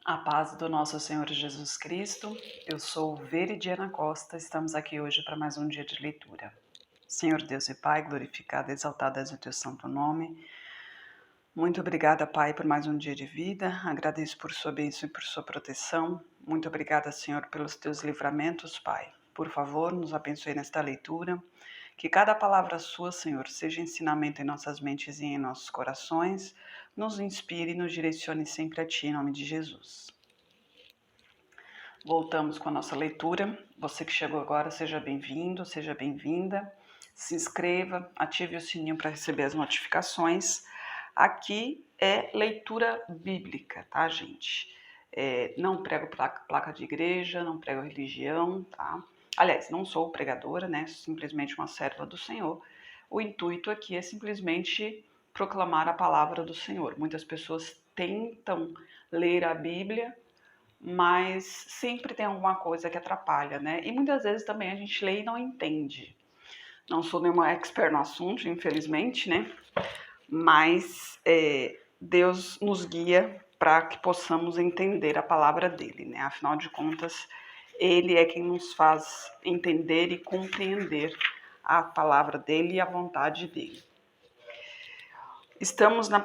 A paz do nosso Senhor Jesus Cristo. Eu sou Veridiana Costa. Estamos aqui hoje para mais um dia de leitura. Senhor Deus e Pai, glorificado e exaltado és o teu santo nome. Muito obrigada, Pai, por mais um dia de vida. Agradeço por sua bênção e por sua proteção. Muito obrigada, Senhor, pelos teus livramentos, Pai. Por favor, nos abençoe nesta leitura. Que cada palavra sua, Senhor, seja ensinamento em nossas mentes e em nossos corações, nos inspire e nos direcione sempre a Ti, em nome de Jesus. Voltamos com a nossa leitura. Você que chegou agora, seja bem-vindo, seja bem-vinda. Se inscreva, ative o sininho para receber as notificações. Aqui é leitura bíblica, tá, gente? Não prego placa de igreja, não prego religião, tá? Aliás, não sou pregadora, né? Simplesmente uma serva do Senhor. O intuito aqui é simplesmente proclamar a palavra do Senhor. Muitas pessoas tentam ler a Bíblia, mas sempre tem alguma coisa que atrapalha, né? E muitas vezes também a gente lê e não entende. Não sou nenhuma expert no assunto, infelizmente, né? Mas Deus nos guia para que possamos entender a palavra dele, né? Afinal de contas, ele é quem nos faz entender e compreender a palavra dele e a vontade dele. Estamos no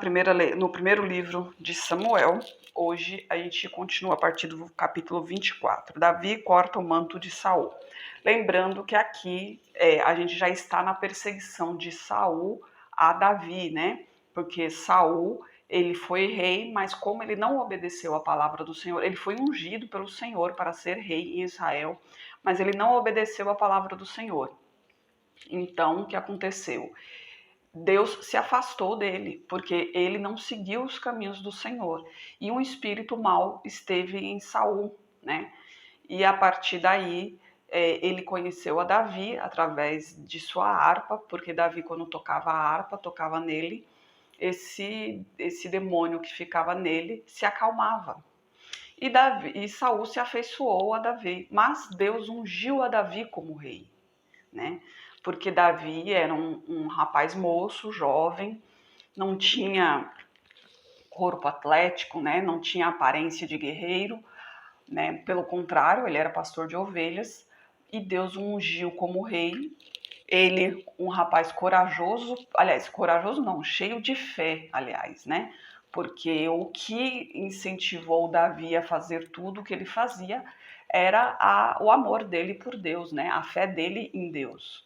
primeiro livro de Samuel. Hoje a gente continua a partir do capítulo 24. Davi corta o manto de Saul. Lembrando que aqui a gente já está na perseguição de Saul a Davi, né? Porque Saul, ele foi rei, mas como ele não obedeceu a palavra do Senhor, ele foi ungido pelo Senhor para ser rei em Israel, mas ele não obedeceu a palavra do Senhor. Então, o que aconteceu? Deus se afastou dele, porque ele não seguiu os caminhos do Senhor. E um espírito mau esteve em Saul, né? E a partir daí, ele conheceu a Davi através de sua harpa, porque Davi, quando tocava a harpa, tocava nele, esse demônio que ficava nele se acalmava. E Saul se afeiçoou a Davi, mas Deus ungiu a Davi como rei, né? Porque Davi era um rapaz moço, jovem, não tinha corpo atlético, né? Não tinha aparência de guerreiro, né? Pelo contrário, ele era pastor de ovelhas e Deus o ungiu como rei. Ele, um rapaz corajoso, aliás, corajoso não, cheio de fé, aliás, né? Porque o que incentivou Davi a fazer tudo o que ele fazia era o amor dele por Deus, né? A fé dele em Deus.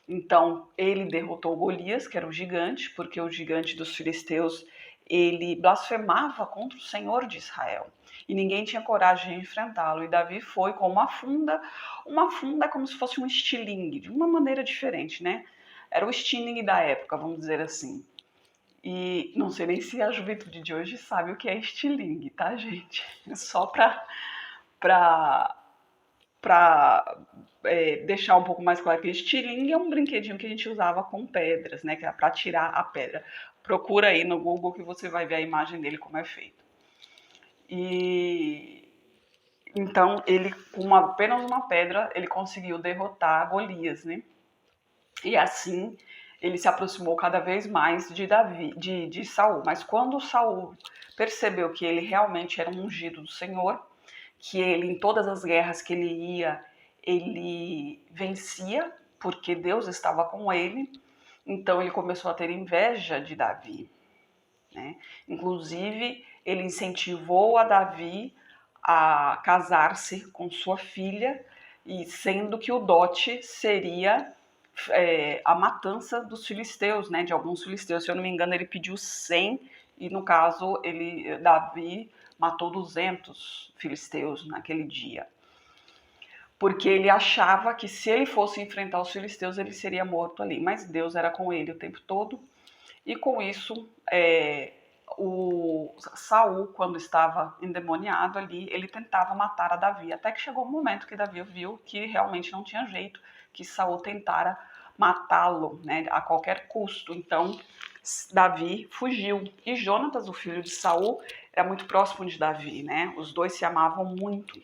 Então, ele derrotou Golias, que era o gigante, porque o gigante dos filisteus, ele blasfemava contra o Senhor de Israel. E ninguém tinha coragem de enfrentá-lo. E Davi foi com uma funda como se fosse um estilingue, de uma maneira diferente, né? Era o estilingue da época, vamos dizer assim. E não sei nem se a juventude de hoje sabe o que é estilingue, tá, gente? Só pra deixar um pouco mais claro que estilingue é um brinquedinho que a gente usava com pedras, né? Que era para tirar a pedra. Procura aí no Google que você vai ver a imagem dele como é feito. E então ele, com apenas uma pedra, ele conseguiu derrotar Golias, né? E assim ele se aproximou cada vez mais de Saul. Mas quando Saul percebeu que ele realmente era um ungido do Senhor, que ele, em todas as guerras que ele ia, ele vencia, porque Deus estava com ele. Então ele começou a ter inveja de Davi, né? Inclusive, ele incentivou a Davi a casar-se com sua filha, e sendo que o dote seria a matança dos filisteus, né? De alguns filisteus. Se eu não me engano, ele pediu 100 e, no caso, Davi matou 200 filisteus naquele dia. Porque ele achava que se ele fosse enfrentar os filisteus, ele seria morto ali. Mas Deus era com ele o tempo todo. E com isso, o Saul, quando estava endemoniado ali, ele tentava matar a Davi. Até que chegou um momento que Davi viu que realmente não tinha jeito, que Saul tentara matá-lo, né, a qualquer custo. Então, Davi fugiu. E Jonatas, o filho de Saul, era muito próximo de Davi, né? Os dois se amavam muito.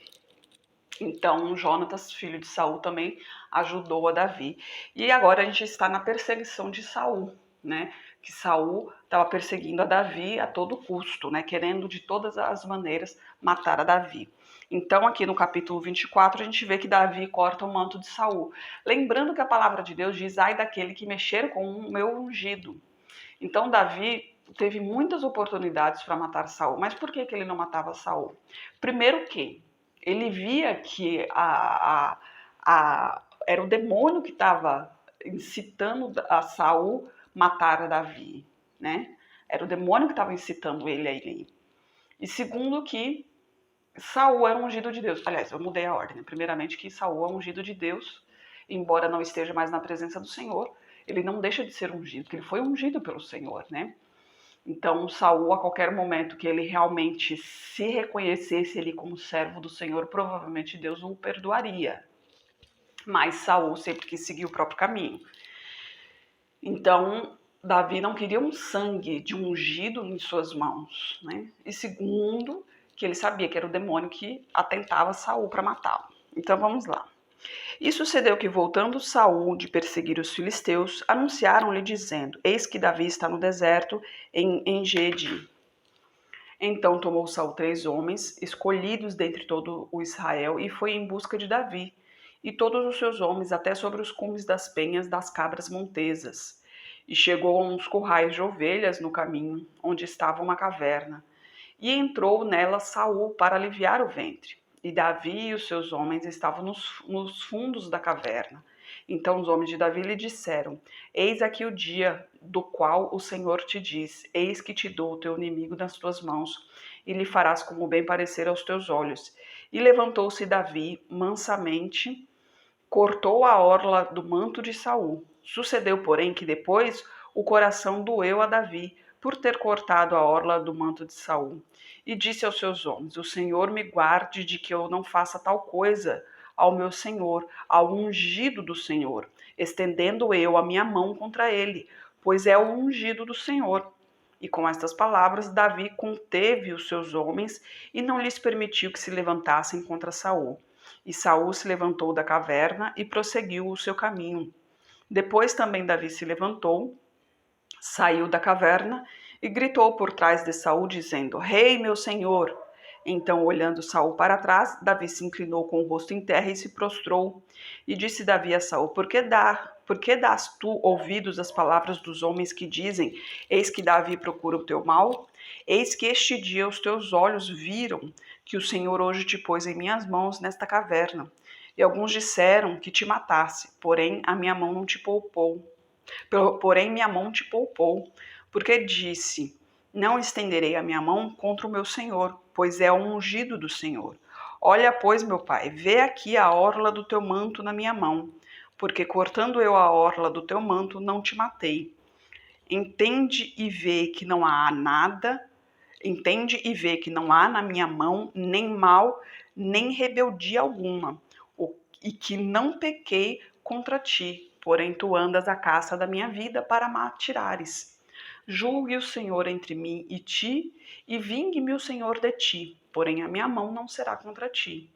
Então, Jonatas, filho de Saul, também ajudou a Davi. E agora a gente está na perseguição de Saul, né? que Saul estava perseguindo a Davi a todo custo, né, querendo de todas as maneiras matar a Davi. Então, aqui no capítulo 24, a gente vê que Davi corta o manto de Saul. Lembrando que a palavra de Deus diz, ai daquele que mexer com o meu ungido. Então, Davi teve muitas oportunidades para matar Saul. Mas por que ele não matava Saul? Primeiro que ele via que era o demônio que estava incitando a Saul matar a Davi, né? Era o demônio que estava incitando ele a ir. E segundo que Saul era um ungido de Deus. Aliás, eu mudei a ordem. Primeiramente que Saul é um ungido de Deus, embora não esteja mais na presença do Senhor, ele não deixa de ser ungido, porque ele foi ungido pelo Senhor, né? Então, Saul, a qualquer momento que ele realmente se reconhecesse ele como servo do Senhor, provavelmente Deus o perdoaria. Mas Saul sempre quis seguir o próprio caminho. Então, Davi não queria um sangue de ungido em suas mãos, né? E segundo, que ele sabia que era o demônio que atentava Saul para matá-lo. Então vamos lá. E sucedeu que, voltando Saul de perseguir os filisteus, anunciaram-lhe dizendo: Eis que Davi está no deserto, em Engedi. Então tomou Saul 3 homens, escolhidos dentre todo o Israel, e foi em busca de Davi, e todos os seus homens, até sobre os cumes das penhas das cabras montesas. E chegou a uns currais de ovelhas no caminho, onde estava uma caverna. E entrou nela Saul para aliviar o ventre. E Davi e os seus homens estavam nos fundos da caverna. Então os homens de Davi lhe disseram: Eis aqui o dia do qual o Senhor te diz: Eis que te dou o teu inimigo nas tuas mãos, e lhe farás como bem parecer aos teus olhos. E levantou-se Davi mansamente, cortou a orla do manto de Saul. Sucedeu, porém, que depois o coração doeu a Davi por ter cortado a orla do manto de Saul. E disse aos seus homens: O Senhor me guarde de que eu não faça tal coisa ao meu senhor, ao ungido do Senhor, estendendo eu a minha mão contra ele, pois é o ungido do Senhor. E com estas palavras, Davi conteve os seus homens e não lhes permitiu que se levantassem contra Saul. E Saul se levantou da caverna e prosseguiu o seu caminho. Depois também Davi se levantou, saiu da caverna e gritou por trás de Saul, dizendo: Rei, meu senhor! Então, olhando Saul para trás, Davi se inclinou com o rosto em terra e se prostrou. E disse Davi a Saul: Por que dás tu ouvidos às palavras dos homens que dizem: Eis que Davi procura o teu mal? Eis que este dia os teus olhos viram que o Senhor hoje te pôs em minhas mãos nesta caverna. E alguns disseram que te matasse, porém minha mão te poupou, porque disse: Não estenderei a minha mão contra o meu Senhor, pois é o ungido do Senhor. Olha, pois, meu pai, vê aqui a orla do teu manto na minha mão, porque cortando eu a orla do teu manto, não te matei. Entende e vê que não há na minha mão nem mal, nem rebeldia alguma, e que não pequei contra ti, porém tu andas à caça da minha vida para me atirares. Julgue o Senhor entre mim e ti, e vingue-me o Senhor de ti, porém a minha mão não será contra ti.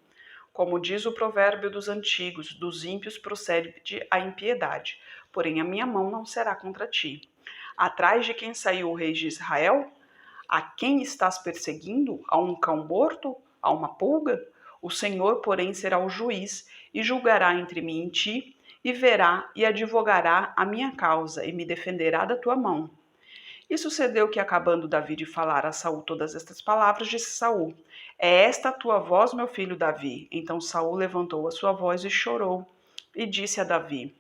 Como diz o provérbio dos antigos, dos ímpios procede a impiedade, porém a minha mão não será contra ti. Atrás de quem saiu o rei de Israel? A quem estás perseguindo? A um cão morto? A uma pulga? O Senhor, porém, será o juiz, e julgará entre mim e ti, e verá e advogará a minha causa, e me defenderá da tua mão. E sucedeu que, acabando Davi de falar a Saul todas estas palavras, disse Saul: É esta a tua voz, meu filho Davi? Então Saul levantou a sua voz e chorou, e disse a Davi: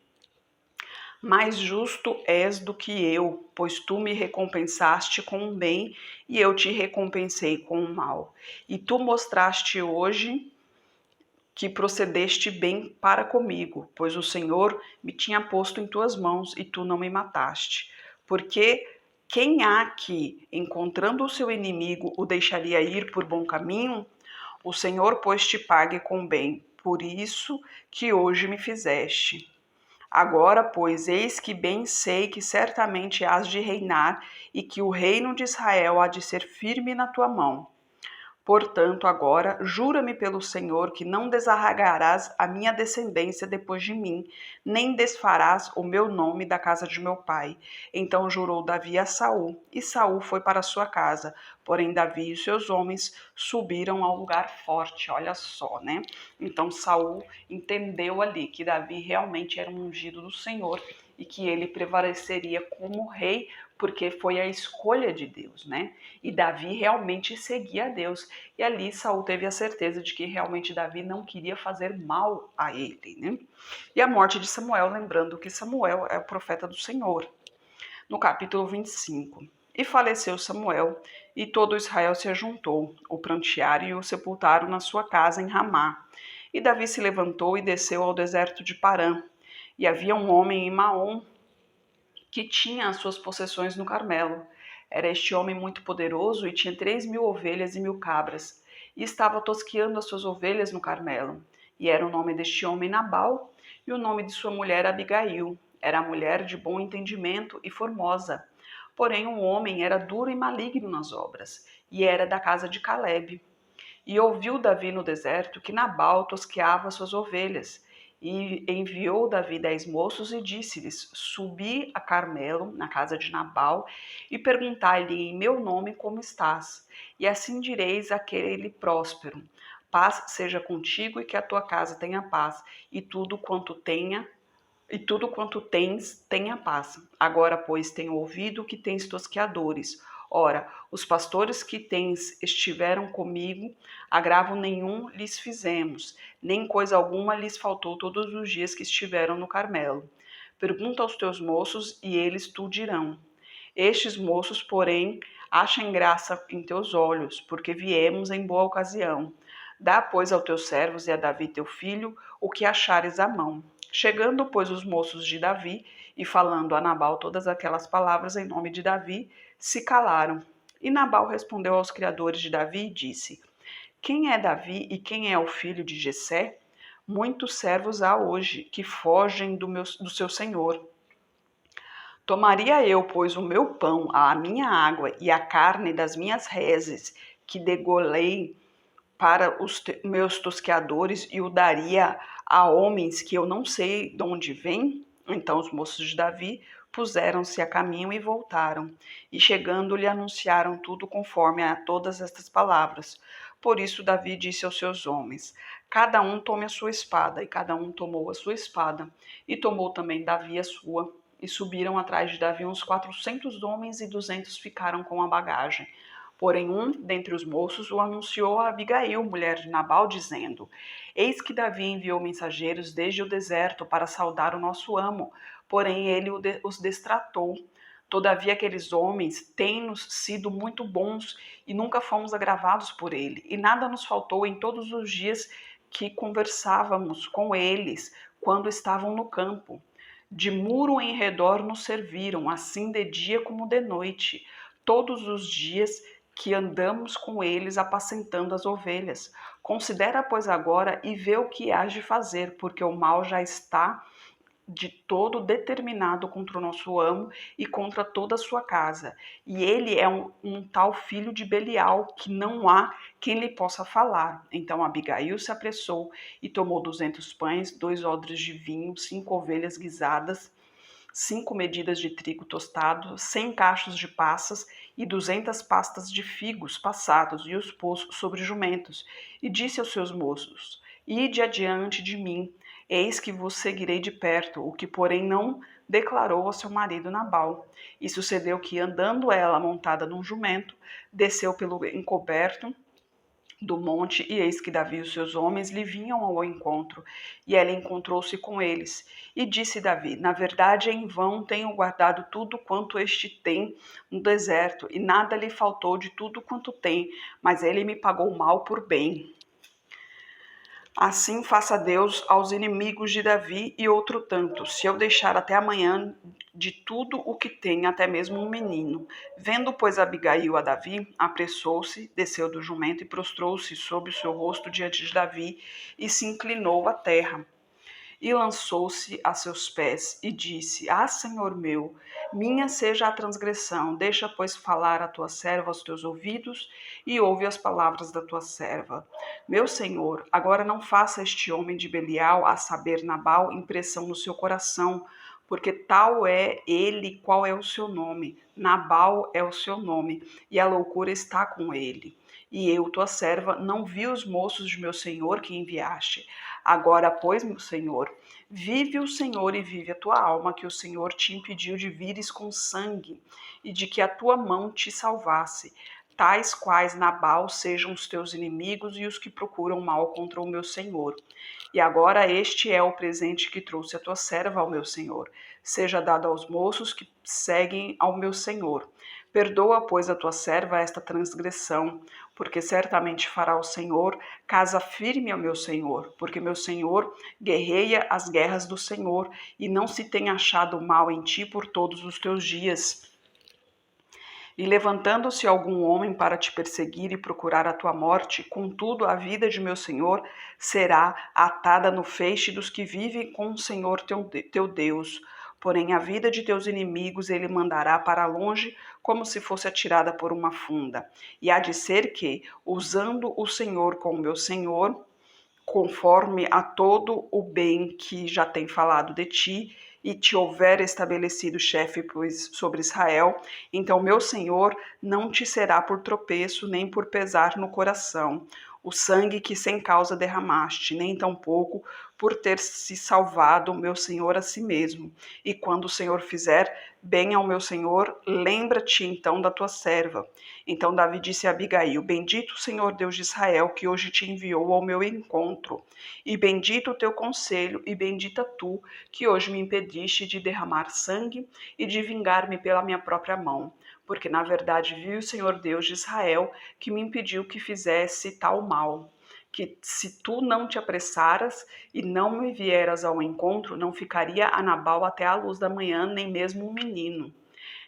Mais justo és do que eu, pois tu me recompensaste com o bem, e eu te recompensei com o mal. E tu mostraste hoje que procedeste bem para comigo, pois o Senhor me tinha posto em tuas mãos, e tu não me mataste. Porque quem há que, encontrando o seu inimigo, o deixaria ir por bom caminho? O Senhor, pois, te pague com bem, por isso que hoje me fizeste. Agora, pois, eis que bem sei que certamente hás de reinar, e que o reino de Israel há de ser firme na tua mão. Portanto, agora, jura-me pelo Senhor que não desarraigarás a minha descendência depois de mim, nem desfarás o meu nome da casa de meu pai. Então jurou Davi a Saul, e Saul foi para sua casa. Porém, Davi e seus homens subiram ao lugar forte. Olha só, né? Então Saul entendeu ali que Davi realmente era um ungido do Senhor e que ele prevaleceria como rei, porque foi a escolha de Deus, né? E Davi realmente seguia a Deus. E ali Saul teve a certeza de que realmente Davi não queria fazer mal a ele, né? E a morte de Samuel, lembrando que Samuel é o profeta do Senhor. No capítulo 25. E faleceu Samuel, e todo Israel se ajuntou, o prantearam e o sepultaram na sua casa em Ramá. E Davi se levantou e desceu ao deserto de Parã. E havia um homem em Maom que tinha as suas possessões no Carmelo. Era este homem muito poderoso e tinha 3.000 ovelhas e 1.000 cabras, e estava tosqueando as suas ovelhas no Carmelo. E era o nome deste homem Nabal, e o nome de sua mulher Abigail. Era mulher de bom entendimento e formosa. Porém, o homem era duro e maligno nas obras, e era da casa de Calebe. E ouviu Davi no deserto que Nabal tosqueava suas ovelhas. E enviou Davi 10 moços e disse-lhes: Subi a Carmelo, na casa de Nabal, e perguntai-lhe em meu nome como estás. E assim direis àquele próspero: Paz seja contigo e que a tua casa tenha paz, e tudo quanto tens, tenha paz. Agora, pois, tenho ouvido que tens tosqueadores. Ora, os pastores que tens estiveram comigo, agravo nenhum lhes fizemos, nem coisa alguma lhes faltou todos os dias que estiveram no Carmelo. Pergunta aos teus moços, e eles tu dirão. Estes moços, porém, achem graça em teus olhos, porque viemos em boa ocasião. Dá, pois, aos teus servos e a Davi teu filho o que achares à mão. Chegando, pois, os moços de Davi, e falando a Nabal todas aquelas palavras em nome de Davi, se calaram. E Nabal respondeu aos criadores de Davi e disse: Quem é Davi e quem é o filho de Jessé? Muitos servos há hoje que fogem do seu senhor. Tomaria eu, pois, o meu pão, a minha água e a carne das minhas reses, que degolei para os meus tosqueadores, e o daria a homens que eu não sei de onde vêm? Então os moços de Davi puseram-se a caminho e voltaram, e chegando lhe anunciaram tudo conforme a todas estas palavras. Por isso Davi disse aos seus homens: Cada um tome a sua espada, e cada um tomou a sua espada, e tomou também Davi a sua. E subiram atrás de Davi uns 400 homens, e 200 ficaram com a bagagem. Porém, um dentre os moços o anunciou a Abigail, mulher de Nabal, dizendo: Eis que Davi enviou mensageiros desde o deserto para saudar o nosso amo, porém ele os destratou. Todavia, aqueles homens têm-nos sido muito bons e nunca fomos agravados por ele, e nada nos faltou em todos os dias que conversávamos com eles quando estavam no campo. De muro em redor nos serviram, assim de dia como de noite, todos os dias que andamos com eles apacentando as ovelhas. Considera, pois, agora e vê o que hás de fazer, porque o mal já está de todo determinado contra o nosso amo e contra toda a sua casa. E ele é um tal filho de Belial, que não há quem lhe possa falar. Então Abigail se apressou e tomou 200 pães, 2 odres de vinho, 5 ovelhas guisadas, 5 medidas de trigo tostado, 100 cachos de passas e 200 pastas de figos passados, e os pôs sobre jumentos. E disse aos seus moços: Ide adiante de mim, eis que vos seguirei de perto, o que, porém, não declarou ao seu marido Nabal. E sucedeu que, andando ela montada num jumento, desceu pelo encoberto do monte, e eis que Davi e os seus homens lhe vinham ao encontro, e ela encontrou-se com eles. E disse Davi: Na verdade, em vão tenho guardado tudo quanto este tem no deserto, e nada lhe faltou de tudo quanto tem, mas ele me pagou mal por bem. Assim faça Deus aos inimigos de Davi e outro tanto, se eu deixar até amanhã de tudo o que tem, até mesmo um menino. Vendo, pois, Abigail a Davi, apressou-se, desceu do jumento e prostrou-se sobre o seu rosto diante de Davi e se inclinou à terra. e lançou-se a seus pés e disse: Ah, Senhor meu, minha seja a transgressão, deixa, pois, falar a tua serva aos teus ouvidos e ouve as palavras da tua serva. Meu Senhor, agora não faça este homem de Belial, a saber, Nabal, impressão no seu coração, porque tal é ele, qual é o seu nome. Nabal é o seu nome, e a loucura está com ele. E eu, tua serva, não vi os moços de meu senhor que enviaste. Agora, pois, meu senhor, vive o Senhor e vive a tua alma, que o Senhor te impediu de vires com sangue, e de que a tua mão te salvasse. Tais quais Nabal sejam os teus inimigos e os que procuram mal contra o meu senhor. E agora este é o presente que trouxe a tua serva ao meu senhor. Seja dado aos moços que seguem ao meu senhor. Perdoa, pois, a tua serva esta transgressão, porque certamente fará o Senhor casa firme ao meu senhor, porque meu senhor guerreia as guerras do Senhor, e não se tem achado mal em ti por todos os teus dias. E levantando-se algum homem para te perseguir e procurar a tua morte, contudo a vida de meu senhor será atada no feixe dos que vivem com o Senhor teu Deus. Porém a vida de teus inimigos ele mandará para longe, como se fosse atirada por uma funda. E há de ser que, usando o Senhor com o meu senhor, conforme a todo o bem que já tem falado de ti, e te houver estabelecido chefe sobre Israel, então meu Senhor não te será por tropeço, nem por pesar no coração, o sangue que sem causa derramaste, nem tampouco por ter se salvado meu Senhor a si mesmo. E quando o Senhor fizer bem ao meu Senhor, lembra-te então da tua serva. Então Davi disse a Abigail: Bendito o Senhor Deus de Israel, que hoje te enviou ao meu encontro, e bendito o teu conselho, e bendita tu, que hoje me impediste de derramar sangue e de vingar-me pela minha própria mão. Porque na verdade vi o Senhor Deus de Israel, que me impediu que fizesse tal mal. Que se tu não te apressaras e não me vieras ao encontro, não ficaria a Nabal até a luz da manhã, nem mesmo um menino.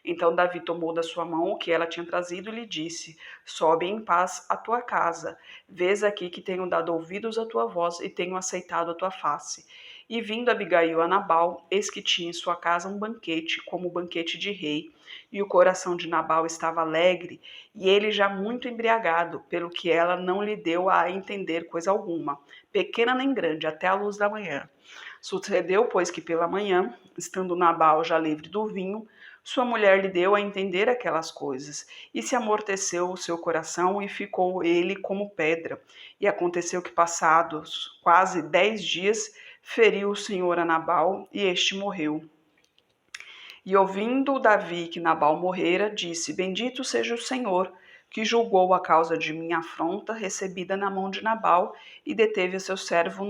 Então Davi tomou da sua mão o que ela tinha trazido e lhe disse: Sobe em paz à tua casa. Vês aqui que tenho dado ouvidos à tua voz e tenho aceitado a tua face. E vindo Abigail a Nabal, eis que tinha em sua casa um banquete, como banquete de rei. E o coração de Nabal estava alegre, e ele já muito embriagado, pelo que ela não lhe deu a entender coisa alguma, pequena nem grande, até a luz da manhã. Sucedeu, pois, que pela manhã, estando Nabal já livre do vinho, sua mulher lhe deu a entender aquelas coisas, e se amorteceu o seu coração, e ficou ele como pedra. E aconteceu que, passados quase 10 dias, feriu o Senhor a Nabal, e este morreu. E ouvindo Davi que Nabal morrera, disse: Bendito seja o Senhor, que julgou a causa de minha afronta recebida na mão de Nabal, e deteve a seu servo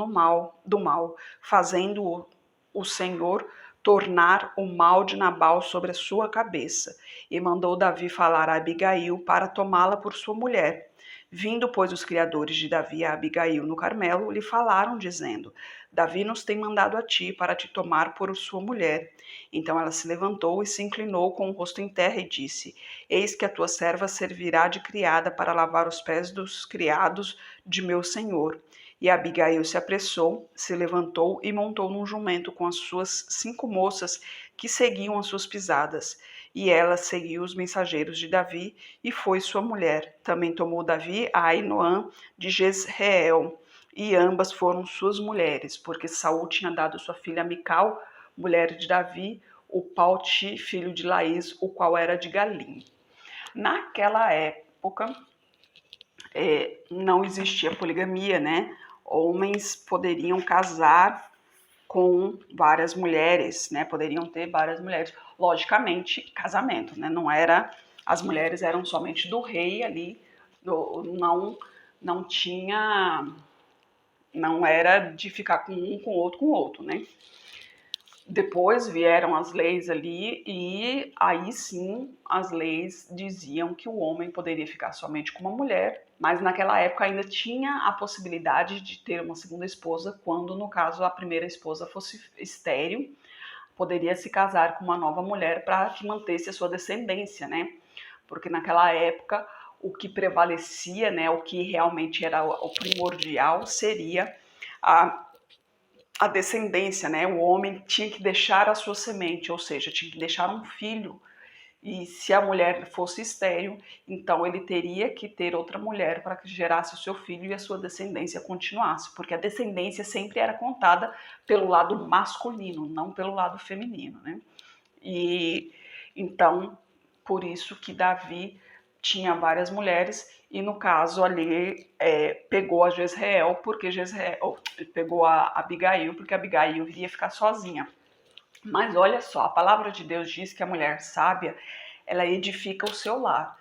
do mal, fazendo o Senhor tornar o mal de Nabal sobre a sua cabeça. E mandou Davi falar a Abigail para tomá-la por sua mulher. Vindo, pois, os criadores de Davi a Abigail no Carmelo, lhe falaram, dizendo: Davi nos tem mandado a ti para te tomar por sua mulher. Então ela se levantou e se inclinou com o rosto em terra e disse: Eis que a tua serva servirá de criada para lavar os pés dos criados de meu senhor. E Abigail se apressou, se levantou e montou num jumento com as suas 5 moças que seguiam as suas pisadas. E ela seguiu os mensageiros de Davi e foi sua mulher. Também tomou Davi a Ainoã de Jezreel, e ambas foram suas mulheres, porque Saul tinha dado sua filha Mical, mulher de Davi, o Palti, filho de Laís, o qual era de Galim. Naquela época, não existia poligamia, né? Homens poderiam casar com várias mulheres, né? Poderiam ter várias mulheres. Logicamente, casamento, né? Não era, as mulheres eram somente do rei ali, não tinha, não era de ficar com um, com o outro, né? Depois vieram as leis ali e aí sim as leis diziam que o homem poderia ficar somente com uma mulher, mas naquela época ainda tinha a possibilidade de ter uma segunda esposa quando, no caso, a primeira esposa fosse estéril, poderia se casar com uma nova mulher para que mantesse a sua descendência, né? Porque naquela época o que prevalecia, né, o que realmente era o primordial seria a a descendência, né? O homem tinha que deixar a sua semente, ou seja, tinha que deixar um filho. E se a mulher fosse estéril, então ele teria que ter outra mulher para que gerasse o seu filho e a sua descendência continuasse, porque a descendência sempre era contada pelo lado masculino, não pelo lado feminino, né? E então, por isso que Davi tinha várias mulheres e no caso ali pegou a Jezreel, porque Jezreel pegou a Abigail, porque Abigail iria ficar sozinha. Mas olha só, a palavra de Deus diz que a mulher sábia, ela edifica o seu lar.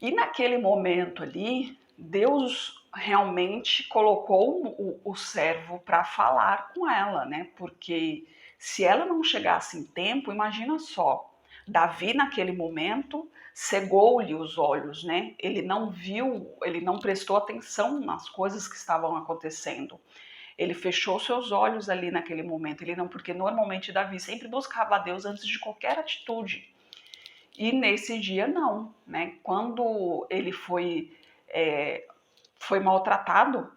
E naquele momento ali, Deus realmente colocou o servo para falar com ela, né? Porque se ela não chegasse em tempo, imagina só, Davi naquele momento cegou-lhe os olhos, né? Ele não viu, ele não prestou atenção nas coisas que estavam acontecendo. Ele fechou seus olhos ali naquele momento, ele não, porque normalmente Davi sempre buscava a Deus antes de qualquer atitude. E nesse dia não, né? Quando ele foi maltratado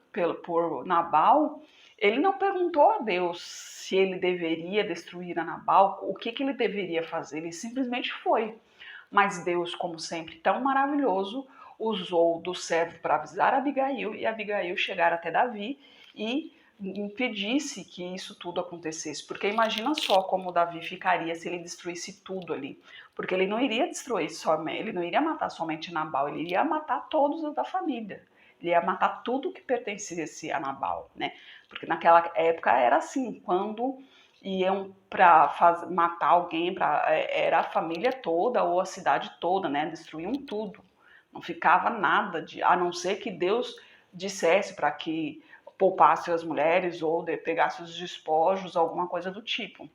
por Nabal, ele não perguntou a Deus se ele deveria destruir a Nabal, o que ele deveria fazer, ele simplesmente foi. Mas Deus, como sempre, tão maravilhoso, usou do servo para avisar Abigail e Abigail chegar até Davi e impedisse que isso tudo acontecesse. Porque imagina só como Davi ficaria se ele destruísse tudo ali. Porque ele não iria destruir somente, ele não iria matar somente Nabal, ele iria matar todos da família. Ele ia matar tudo que pertencesse a Nabal, né? Porque naquela época era assim, quando iam para matar alguém, era a família toda ou a cidade toda, né? Destruíam tudo. Não ficava nada a não ser que Deus dissesse para que poupasse as mulheres ou pegasse os despojos, alguma coisa do tipo.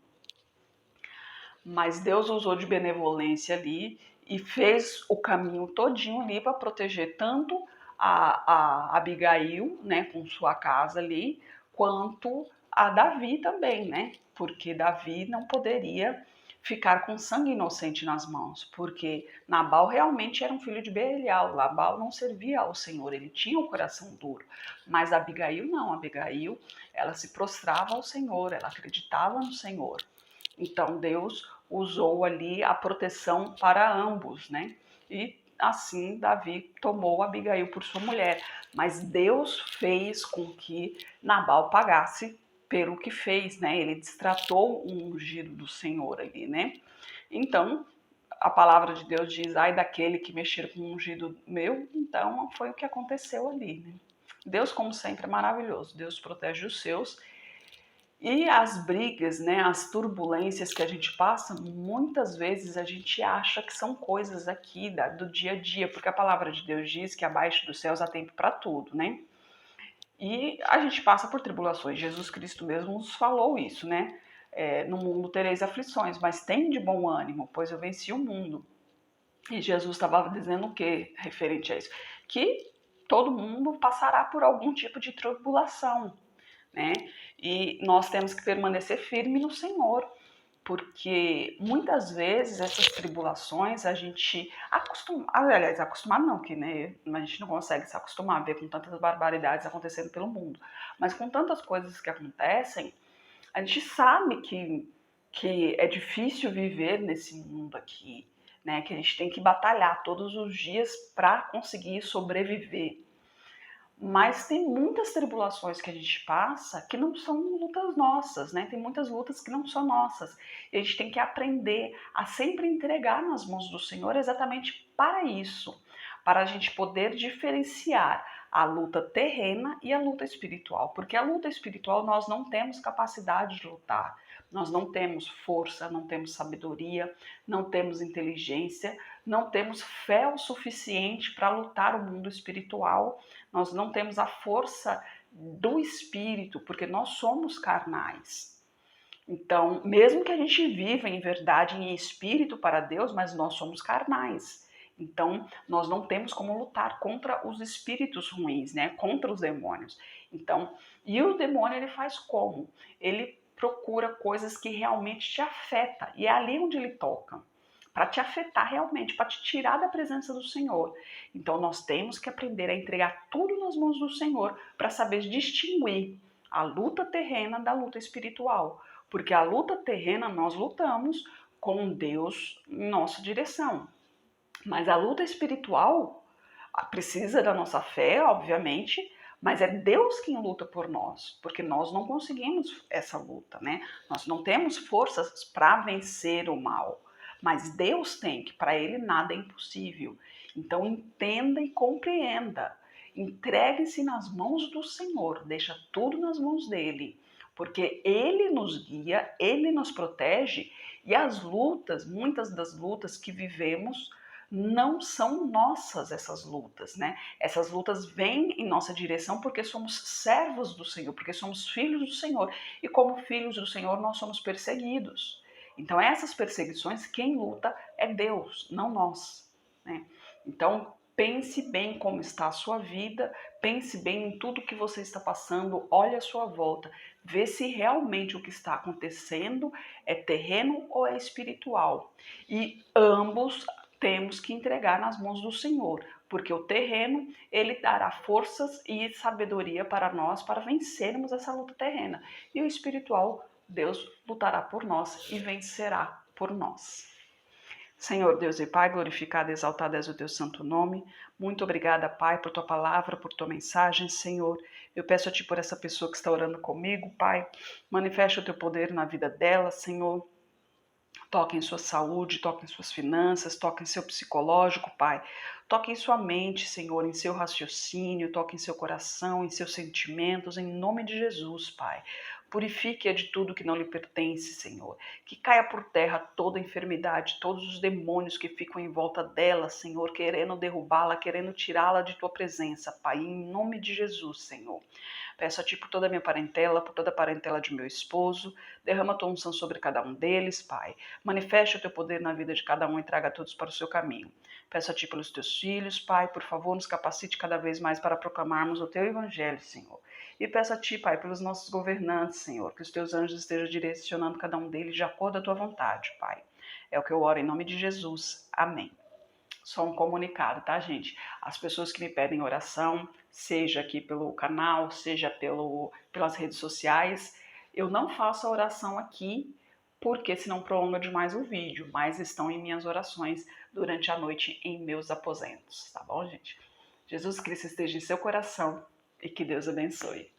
Mas Deus usou de benevolência ali e fez o caminho todinho ali para proteger tanto a Abigail, né, com sua casa ali, quanto a Davi também, né? Porque Davi não poderia ficar com sangue inocente nas mãos, porque Nabal realmente era um filho de Belial, Nabal não servia ao Senhor, ele tinha um coração duro, mas Abigail não, Abigail, ela se prostrava ao Senhor, ela acreditava no Senhor. Então Deus usou ali a proteção para ambos, né? E assim Davi tomou Abigail por sua mulher, mas Deus fez com que Nabal pagasse pelo que fez, né? Ele destratou o ungido do Senhor ali, né? Então, a palavra de Deus diz, ai daquele que mexer com o ungido meu, então foi o que aconteceu ali, né? Deus, como sempre, é maravilhoso, Deus protege os seus. E as brigas, né, as turbulências que a gente passa, muitas vezes a gente acha que são coisas aqui do dia a dia, porque a palavra de Deus diz que abaixo dos céus há tempo para tudo, né? E a gente passa por tribulações. Jesus Cristo mesmo nos falou isso, né? No mundo tereis aflições, mas tem de bom ânimo, pois eu venci o mundo. E Jesus estava dizendo o que referente a isso? Que todo mundo passará por algum tipo de tribulação, né? E nós temos que permanecer firme no Senhor, porque muitas vezes essas tribulações a gente acostumar não, que né, a gente não consegue se acostumar a ver com tantas barbaridades acontecendo pelo mundo, mas com tantas coisas que acontecem, a gente sabe que é difícil viver nesse mundo aqui, né? Que a gente tem que batalhar todos os dias para conseguir sobreviver. Mas tem muitas tribulações que a gente passa que não são lutas nossas, né? Tem muitas lutas que não são nossas. E a gente tem que aprender a sempre entregar nas mãos do Senhor exatamente para isso, para a gente poder diferenciar a luta terrena e a luta espiritual. Porque a luta espiritual nós não temos capacidade de lutar. Nós não temos força, não temos sabedoria, não temos inteligência, não temos fé o suficiente para lutar o mundo espiritual. Nós não temos a força do espírito, porque nós somos carnais. Então, mesmo que a gente viva em verdade em espírito para Deus, mas nós somos carnais. Então, nós não temos como lutar contra os espíritos ruins, né? Contra os demônios. Então, e o demônio ele faz como? Ele procura coisas que realmente te afetam, e é ali onde ele toca, para te afetar realmente, para te tirar da presença do Senhor. Então nós temos que aprender a entregar tudo nas mãos do Senhor para saber distinguir a luta terrena da luta espiritual, porque a luta terrena nós lutamos com Deus em nossa direção, mas a luta espiritual precisa da nossa fé, obviamente, mas é Deus quem luta por nós, porque nós não conseguimos essa luta, né? Nós não temos forças para vencer o mal, mas Deus tem, que para ele nada é impossível. Então entenda e compreenda. Entregue-se nas mãos do Senhor, deixa tudo nas mãos dele, porque ele nos guia, ele nos protege e as lutas, muitas das lutas que vivemos, não são nossas essas lutas, né? Essas lutas vêm em nossa direção porque somos servos do Senhor, porque somos filhos do Senhor. E como filhos do Senhor, nós somos perseguidos. Então, essas perseguições, quem luta é Deus, não nós, né? Então, pense bem como está a sua vida, pense bem em tudo que você está passando, olhe à sua volta, vê se realmente o que está acontecendo é terreno ou é espiritual. E ambos temos que entregar nas mãos do Senhor, porque o terreno, ele dará forças e sabedoria para nós para vencermos essa luta terrena. E o espiritual, Deus lutará por nós e vencerá por nós. Senhor Deus e Pai, glorificado e exaltado és o teu santo nome. Muito obrigada, Pai, por tua palavra, por tua mensagem, Senhor. Eu peço a ti por essa pessoa que está orando comigo, Pai. Manifeste o teu poder na vida dela, Senhor. Toque em sua saúde, toque em suas finanças, toque em seu psicológico, Pai. Toque em sua mente, Senhor, em seu raciocínio, toque em seu coração, em seus sentimentos, em nome de Jesus, Pai. Purifique-a de tudo que não lhe pertence, Senhor. Que caia por terra toda enfermidade, todos os demônios que ficam em volta dela, Senhor, querendo derrubá-la, querendo tirá-la de tua presença, Pai, em nome de Jesus, Senhor. Peço a ti por toda a minha parentela, por toda a parentela de meu esposo. Derrama a tua unção sobre cada um deles, Pai. Manifeste o teu poder na vida de cada um e traga todos para o seu caminho. Peço a ti pelos teus filhos, Pai, por favor, nos capacite cada vez mais para proclamarmos o teu evangelho, Senhor. E peço a ti, Pai, pelos nossos governantes, Senhor, que os teus anjos estejam direcionando cada um deles de acordo com a tua vontade, Pai. É o que eu oro em nome de Jesus. Amém. Só um comunicado, tá, gente? As pessoas que me pedem oração, seja aqui pelo canal, seja pelas redes sociais, eu não faço a oração aqui, porque senão prolonga demais o vídeo, mas estão em minhas orações durante a noite em meus aposentos, tá bom, gente? Jesus Cristo esteja em seu coração e que Deus abençoe.